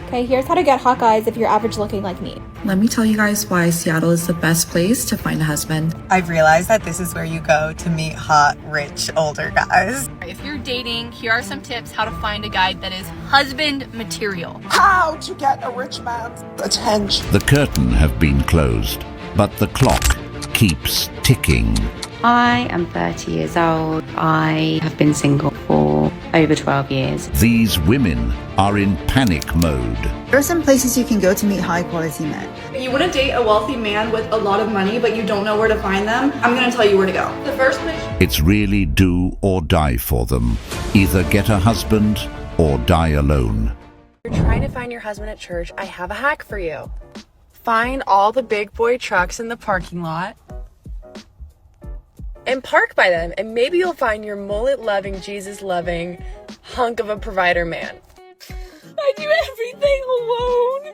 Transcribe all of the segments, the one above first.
Okay, here's how to get hot guys if you're average looking like me. Let me tell you guys why Seattle is the best place to find a husband. I've realized that this is where you go to meet hot, rich, older guys. If you're dating, here are some tips how to find a guy that is husband material. How to get a rich man's attention. The curtain have been closed, but the clock keeps ticking. I am 30 years old. I have been single for over 12 years. These women are in panic mode. There are some places you can go to meet high-quality men. You want to date a wealthy man with a lot of money, but you don't know where to find them? I'm going to tell you where to go. The first place... It's really do or die for them. Either get a husband or die alone. If you're trying to find your husband at church, I have a hack for you. Find all the big boy trucks in the parking lot and park by them, and maybe you'll find your mullet-loving, Jesus-loving hunk of a provider man. I do everything alone.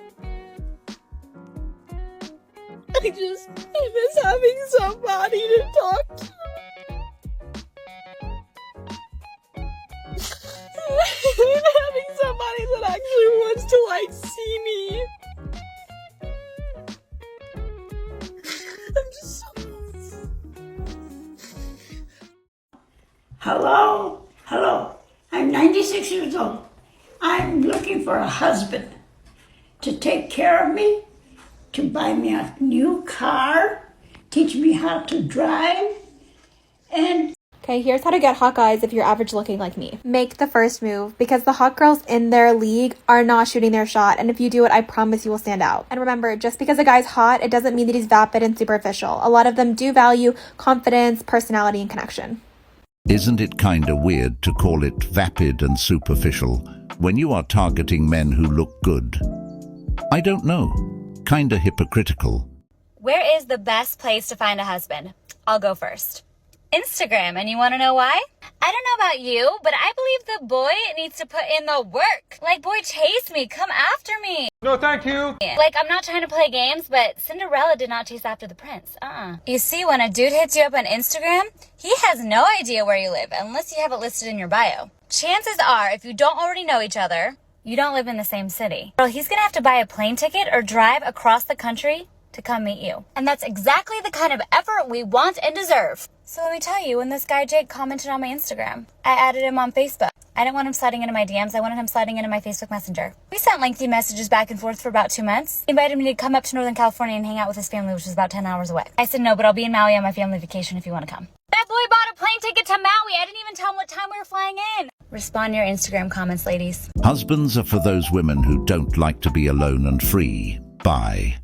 I miss having somebody to talk to. And having somebody that actually wants to, see me. I'm just so... Hello. I'm 96 years old. I'm looking for a husband to take care of me, to buy me a new car, teach me how to drive, and... Okay, here's how to get hot guys if you're average looking like me. Make the first move, because the hot girls in their league are not shooting their shot, and if you do it, I promise you will stand out. And remember, just because a guy's hot, it doesn't mean that he's vapid and superficial. A lot of them do value confidence, personality, and connection. Isn't it kinda weird to call it vapid and superficial when you are targeting men who look good? I don't know. Kinda hypocritical. Where is the best place to find a husband? I'll go first. Instagram, and you want to know why? I don't know about you, but I believe the boy needs to put in the work. Like, boy, chase me, come after me. No, thank you. Like, I'm not trying to play games, but Cinderella did not chase after the prince. You see, when a dude hits you up on Instagram, he has no idea where you live, unless you have it listed in your bio. Chances are, if you don't already know each other, you don't live in the same city. Well, he's gonna have to buy a plane ticket or drive across the country to come meet you. And that's exactly the kind of effort we want and deserve. So let me tell you, when this guy Jake commented on my Instagram, I added him on Facebook. I didn't want him sliding into my DMs, I wanted him sliding into my Facebook Messenger. We sent lengthy messages back and forth for about 2 months. He invited me to come up to Northern California and hang out with his family, which is about 10 hours away. I said, no, but I'll be in Maui on my family vacation if you want to come. That boy bought a plane ticket to Maui. I didn't even tell him what time we were flying in. Respond to your Instagram comments, ladies. Husbands are for those women who don't like to be alone and free. Bye.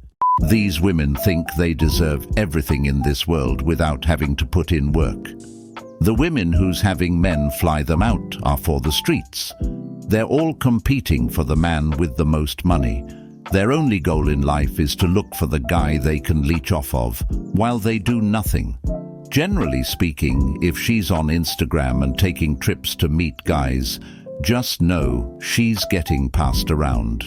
These women think they deserve everything in this world without having to put in work. The women who's having men fly them out are for the streets. They're all competing for the man with the most money. Their only goal in life is to look for the guy they can leech off of, while they do nothing. Generally speaking, if she's on Instagram and taking trips to meet guys, just know she's getting passed around.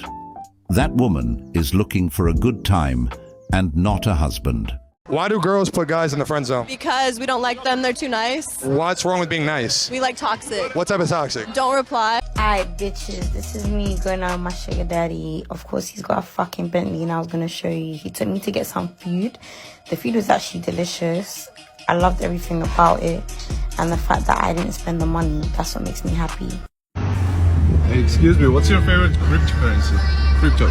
That woman is looking for a good time and not a husband. Why do girls put guys in the friend zone? Because we don't like them, they're too nice. What's wrong with being nice? We like toxic. What type of toxic? Don't reply. Alright, bitches, this is me going out with my sugar daddy. Of course, he's got a fucking Bentley, and I was gonna show you. He took me to get some food. The food was actually delicious. I loved everything about it. And the fact that I didn't spend the money, that's what makes me happy. Hey, excuse me, what's your favorite cryptocurrency? Crypto.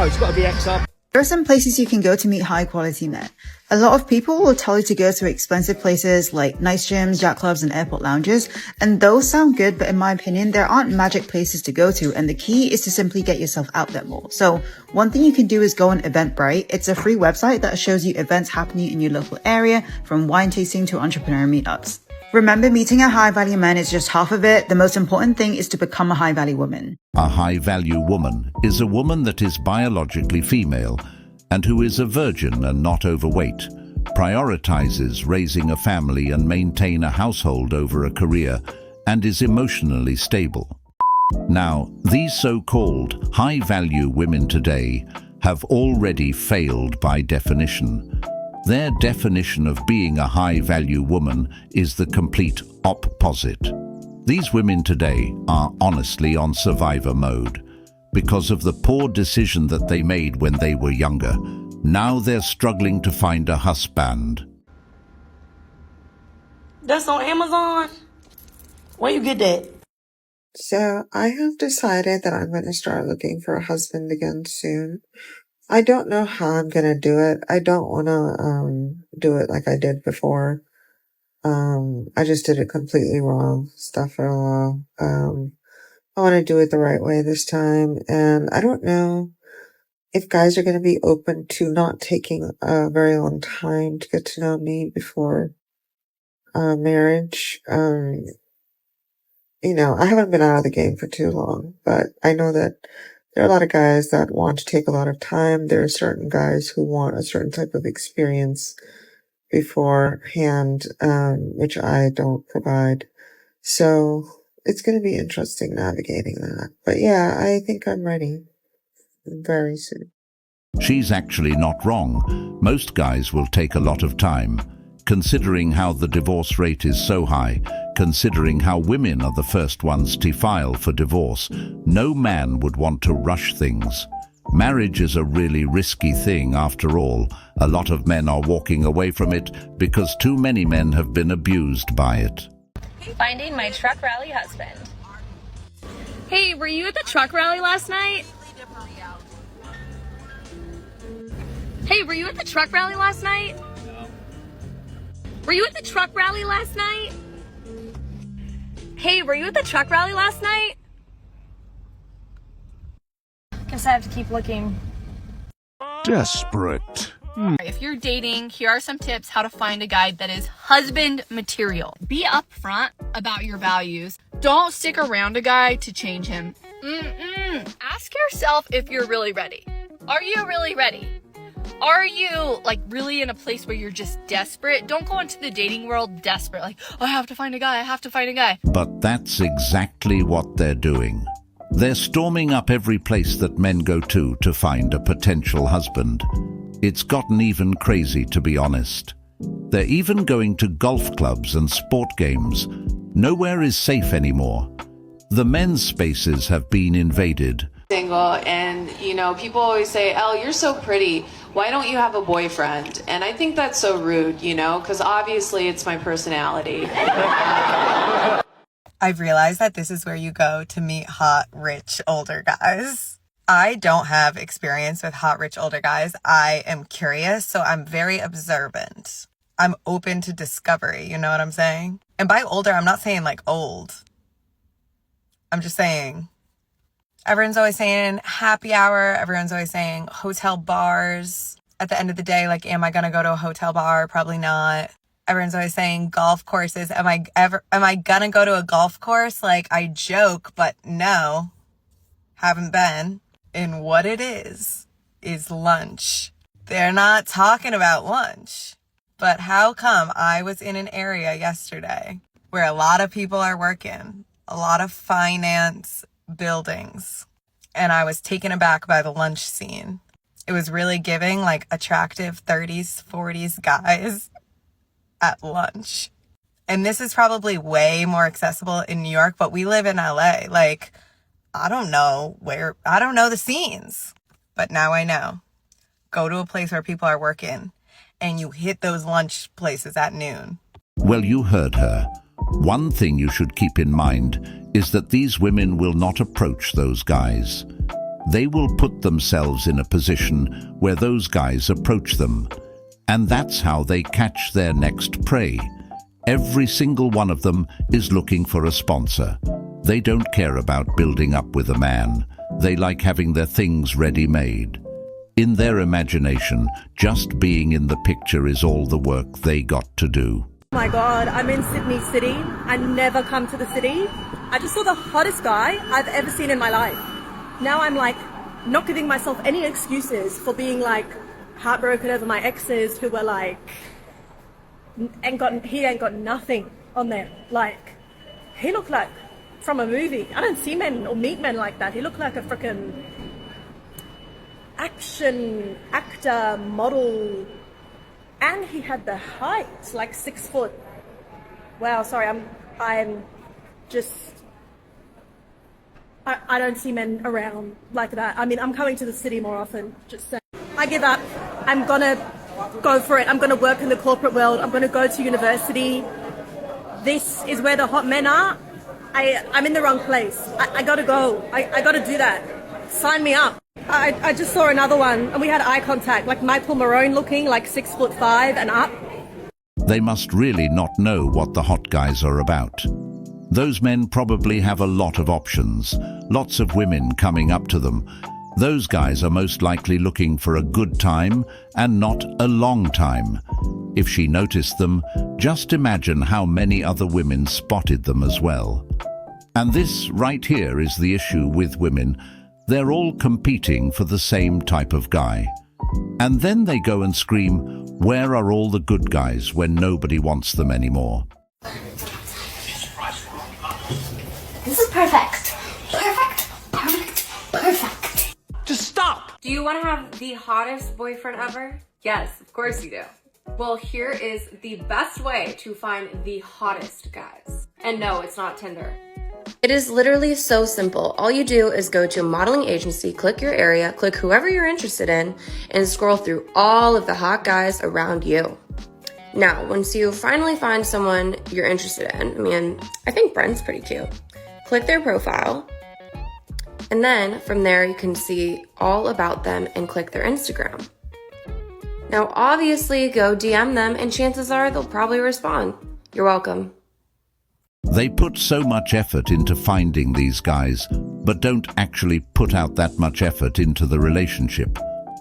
It's got to be XR. There are some places you can go to meet high-quality men. A lot of people will tell you to go to expensive places like nice gyms, yacht clubs, and airport lounges, and those sound good, but in my opinion, there aren't magic places to go to, and the key is to simply get yourself out there more. So one thing you can do is go on Eventbrite. It's a free website that shows you events happening in your local area, from wine tasting to entrepreneur meetups. Remember, meeting a high-value man is just half of it. The most important thing is to become a high-value woman. A high-value woman is a woman that is biologically female and who is a virgin and not overweight, prioritizes raising a family and maintain a household over a career, and is emotionally stable. Now, these so-called high-value women today have already failed by definition. Their definition of being a high-value woman is the complete opposite. These women today are honestly on survivor mode because of the poor decision that they made when they were younger. Now they're struggling to find a husband. That's on Amazon? Where you get that? So I have decided that I'm going to start looking for a husband again soon. I don't know how I'm going to do it. I don't want to do it like I did before. I just did it completely wrong. Astaghfirullah. I want to do it the right way this time. And I don't know if guys are going to be open to not taking a very long time to get to know me before marriage. You know, I haven't been out of the game for too long, but I know that there are a lot of guys that want to take a lot of time. There are certain guys who want a certain type of experience beforehand, which I don't provide. So it's going to be interesting navigating that. But yeah, I think I'm ready very soon. She's actually not wrong. Most guys will take a lot of time. Considering how the divorce rate is so high, considering how women are the first ones to file for divorce, no man would want to rush things. Marriage is a really risky thing after all. A lot of men are walking away from it because too many men have been abused by it. Finding my truck rally husband. Hey, were you at the truck rally last night? Hey, were you at the truck rally last night? Were you at the truck rally last night? Hey, were you at the truck rally last night? Guess I have to keep looking. Desperate. If you're dating, here are some tips how to find a guy that is husband material. Be upfront about your values. Don't stick around a guy to change him. Ask yourself if you're really ready. Are you really ready? Are you like really in a place where you're just desperate? Don't go into the dating world desperate, like, oh, I have to find a guy, I have to find a guy. But that's exactly what they're doing. They're storming up every place that men go to find a potential husband. It's gotten even crazy, to be honest. They're even going to golf clubs and sport games. Nowhere is safe anymore. The men's spaces have been invaded. Single, and you know, people always say, "Elle, you're so pretty. Why don't you have a boyfriend?" And I think that's so rude, you know, because obviously it's my personality. I've realized that this is where you go to meet hot, rich, older guys. I don't have experience with hot, rich, older guys. I am curious, so I'm very observant. I'm open to discovery, you know what I'm saying? And by older, I'm not saying like old. I'm just saying, everyone's always saying happy hour. Everyone's always saying hotel bars. At the end of the day, like, am I going to go to a hotel bar? Probably not. Everyone's always saying golf courses. Am I going to go to a golf course? Like, I joke, but no, haven't been. And what it is lunch. They're not talking about lunch. But how come I was in an area yesterday where a lot of people are working, a lot of finance buildings, and I was taken aback by the lunch scene. It was really giving like attractive 30s, 40s guys at lunch. And this is probably way more accessible in New York, but we live in LA. Like, I don't know the scenes, but now I know. Go to a place where people are working and you hit those lunch places at noon. Well, you heard her. One thing you should keep in mind is that these women will not approach those guys. They will put themselves in a position where those guys approach them. And that's how they catch their next prey. Every single one of them is looking for a sponsor. They don't care about building up with a man. They like having their things ready-made. In their imagination, just being in the picture is all the work they got to do. Oh my God, I'm in Sydney City. I never come to the city. I just saw the hottest guy I've ever seen in my life. Now I'm like not giving myself any excuses for being like heartbroken over my exes who were like, he ain't got nothing on there. Like, he looked like from a movie. I don't see men or meet men like that. He looked like a freaking action actor model. And he had the height, like 6 foot. Wow, sorry, I'm I don't see men around like that. I mean, I'm coming to the city more often, just saying. I give up. I'm gonna go for it. I'm gonna work in the corporate world. I'm gonna go to university. This is where the hot men are. I'm in the wrong place. I gotta go. I gotta do that. Sign me up. I just saw another one and we had eye contact, like Michael Marone looking, like 6'5" and up. They must really not know what the hot guys are about. Those men probably have a lot of options, lots of women coming up to them. Those guys are most likely looking for a good time and not a long time. If she noticed them, just imagine how many other women spotted them as well. And this right here is the issue with women. They're all competing for the same type of guy. And then they go and scream, "Where are all the good guys?" when nobody wants them anymore. This is perfect. Perfect, perfect, perfect. Just stop! Do you want to have the hottest boyfriend ever? Yes, of course you do. Well, here is the best way to find the hottest guys. And no, it's not Tinder. It is literally so simple. All you do is go to a modeling agency, click your area, click whoever you're interested in, and scroll through all of the hot guys around you. Now, once you finally find someone you're interested in, I think Brent's pretty cute. Click their profile, and then from there you can see all about them and click their Instagram. Now, obviously, go DM them, and chances are they'll probably respond. You're welcome. They put so much effort into finding these guys, but don't actually put out that much effort into the relationship.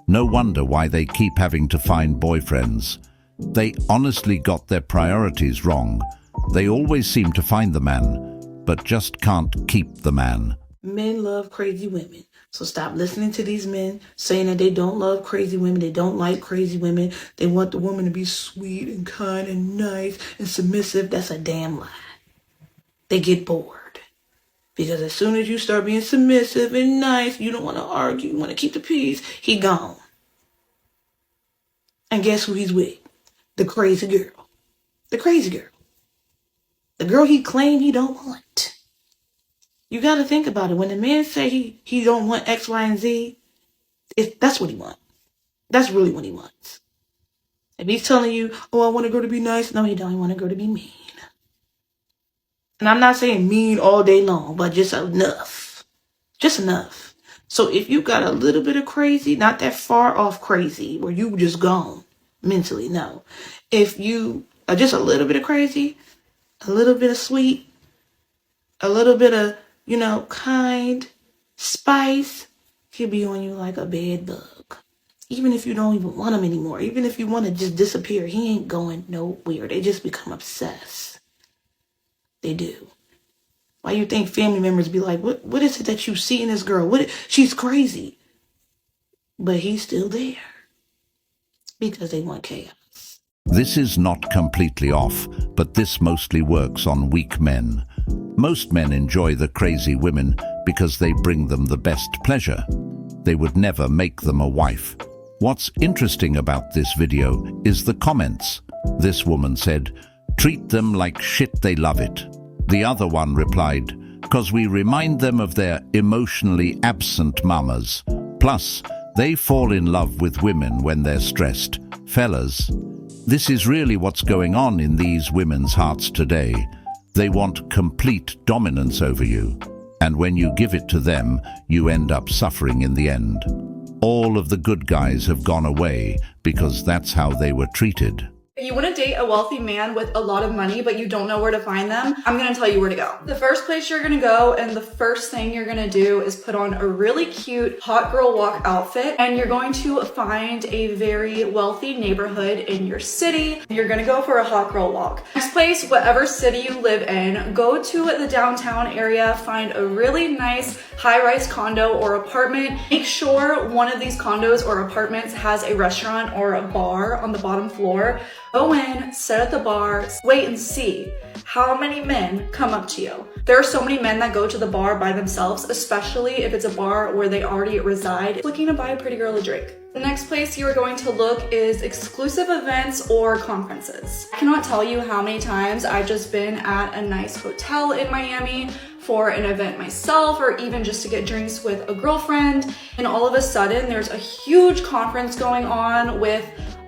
No wonder why they keep having to find boyfriends. They honestly got their priorities wrong. They always seem to find the man, but just can't keep the man. Men love crazy women. So stop listening to these men saying that they don't love crazy women. They don't like crazy women. They want the woman to be sweet and kind and nice and submissive. That's a damn lie. They get bored. Because as soon as you start being submissive and nice, you don't want to argue, you want to keep the peace, he gone. And guess who he's with? The crazy girl. The crazy girl. The girl he claimed he don't want. You got to think about it. When the man say he don't want X, Y, and Z, that's what he wants. That's really what he wants. If he's telling you, oh, I want a girl to be nice, no, he don't. He want a girl to be mean. And I'm not saying mean all day long, but just enough. Just enough. So if you got a little bit of crazy, not that far off crazy, where you just gone mentally, no. If you are just a little bit of crazy, a little bit of sweet, a little bit of, kind, spice, he'll be on you like a bed bug. Even if you don't even want him anymore, even if you want to just disappear, he ain't going nowhere. They just become obsessed. They do. Why you think family members be like, what is it that you see in this girl? She's crazy. But he's still there. Because they want chaos. This is not completely off, but this mostly works on weak men. Most men enjoy the crazy women because they bring them the best pleasure. They would never make them a wife. What's interesting about this video is the comments. This woman said, "Treat them like shit, they love it." The other one replied, "'Cause we remind them of their emotionally absent mamas. Plus, they fall in love with women when they're stressed. Fellas, this is really what's going on in these women's hearts today. They want complete dominance over you. And when you give it to them, you end up suffering in the end. All of the good guys have gone away because that's how they were treated." If you want to date a wealthy man with a lot of money, but you don't know where to find them, I'm going to tell you where to go. The first place you're going to go and the first thing you're going to do is put on a really cute hot girl walk outfit, and you're going to find a very wealthy neighborhood in your city. You're going to go for a hot girl walk. Next place, whatever city you live in, go to the downtown area, find a really nice high-rise condo or apartment. Make sure one of these condos or apartments has a restaurant or a bar on the bottom floor. Go in, sit at the bar, wait and see how many men come up to you. There are so many men that go to the bar by themselves, especially if it's a bar where they already reside, looking to buy a pretty girl a drink. The next place you are going to look is exclusive events or conferences. I cannot tell you how many times I've just been at a nice hotel in Miami for an event myself, or even just to get drinks with a girlfriend, and all of a sudden there's a huge conference going on with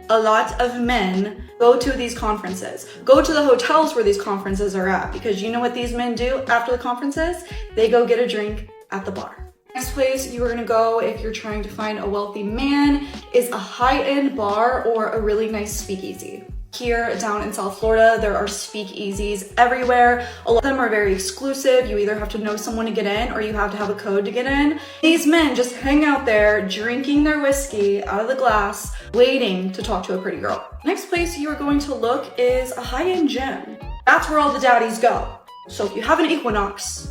a lot of men, go to these conferences. Go to the hotels where these conferences are at, because you know what these men do after the conferences? They go get a drink at the bar. Next place you are gonna go if you're trying to find a wealthy man is a high-end bar or a really nice speakeasy. Here down in South Florida, there are speakeasies everywhere. A lot of them are very exclusive. You either have to know someone to get in or you have to have a code to get in. These men just hang out there drinking their whiskey out of the glass, waiting to talk to a pretty girl. Next place you are going to look is a high-end gym. That's where all the daddies go. So if you have an Equinox,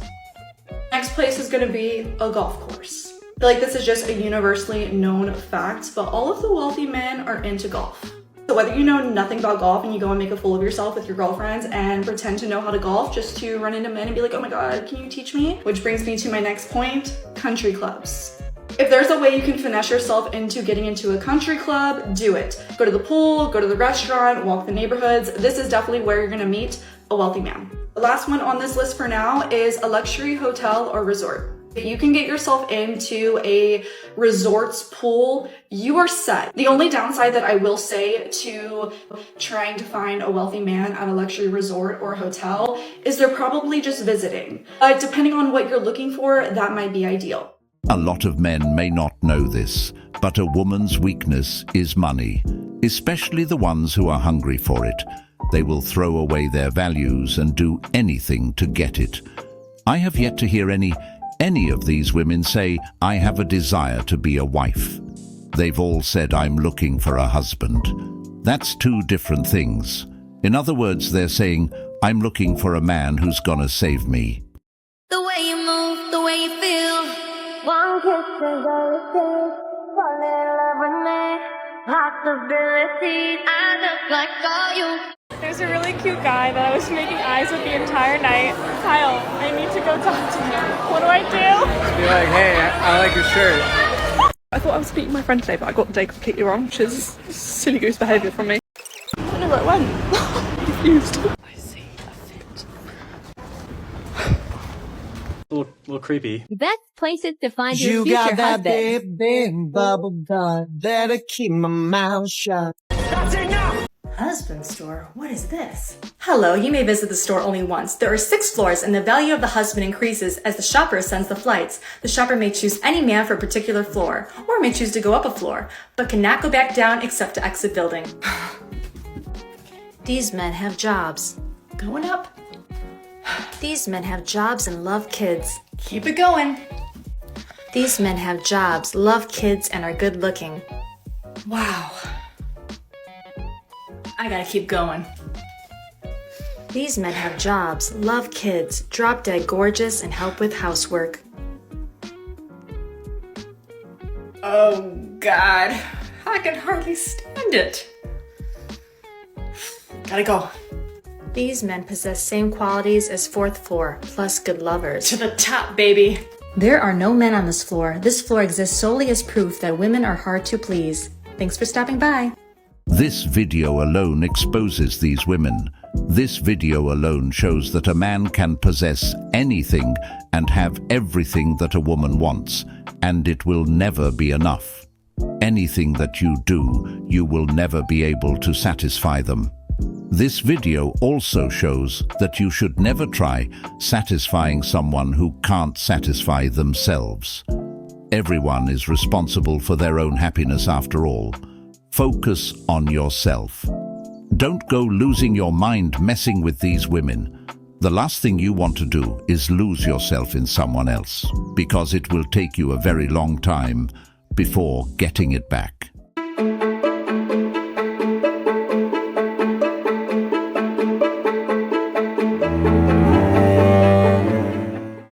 next place is gonna be a golf course. I feel like this is just a universally known fact, but all of the wealthy men are into golf. So whether you know nothing about golf and you go and make a fool of yourself with your girlfriends and pretend to know how to golf just to run into men and be like, oh my God, can you teach me? Which brings me to my next point, country clubs. If there's a way you can finesse yourself into getting into a country club, do it. Go to the pool, go to the restaurant, walk the neighborhoods. This is definitely where you're gonna meet a wealthy man. The last one on this list for now is a luxury hotel or resort. If you can get yourself into a resort's pool, you are set. The only downside that I will say to trying to find a wealthy man at a luxury resort or hotel is they're probably just visiting. But depending on what you're looking for, that might be ideal. A lot of men may not know this, but a woman's weakness is money, especially the ones who are hungry for it. They will throw away their values and do anything to get it. I have yet to hear any of these women say, I have a desire to be a wife. They've all said, I'm looking for a husband. That's two different things. In other words, they're saying, I'm looking for a man who's gonna save me. The way you move, the way you feel. One kiss and go fall in love with me. Possibilities, I look like all you. There's a really cute guy that I was making eyes with the entire night. Kyle, I need to go talk to him. What do I do? Be like, hey, I like your shirt. I thought I was meeting my friend today, but I got the day completely wrong, which is silly goose behaviour from me. I don't know where it went. I'm confused. I see a fit. A little creepy. Best places to find your You future got that husband. big bubble butt that'll keep my mouth shut. That's enough! Husband store? What is this? Hello, you may visit the store only once. There are 6 floors and the value of the husband increases as the shopper sends the flights. The shopper may choose any man for a particular floor, or may choose to go up a floor, but cannot go back down except to exit building. These men have jobs. Going up. These men have jobs and love kids. Keep it going. These men have jobs, love kids, and are good looking. Wow. I gotta keep going. These men have jobs, love kids, drop dead gorgeous, and help with housework. Oh God, I can hardly stand it. Gotta go. These men possess same qualities as 4th floor, plus good lovers. To the top, baby. There are no men on this floor. This floor exists solely as proof that women are hard to please. Thanks for stopping by. This video alone exposes these women. This video alone shows that a man can possess anything and have everything that a woman wants, and it will never be enough. Anything that you do, you will never be able to satisfy them. This video also shows that you should never try satisfying someone who can't satisfy themselves. Everyone is responsible for their own happiness after all. Focus on yourself. Don't go losing your mind messing with these women. The last thing you want to do is lose yourself in someone else, because it will take you a very long time before getting it back.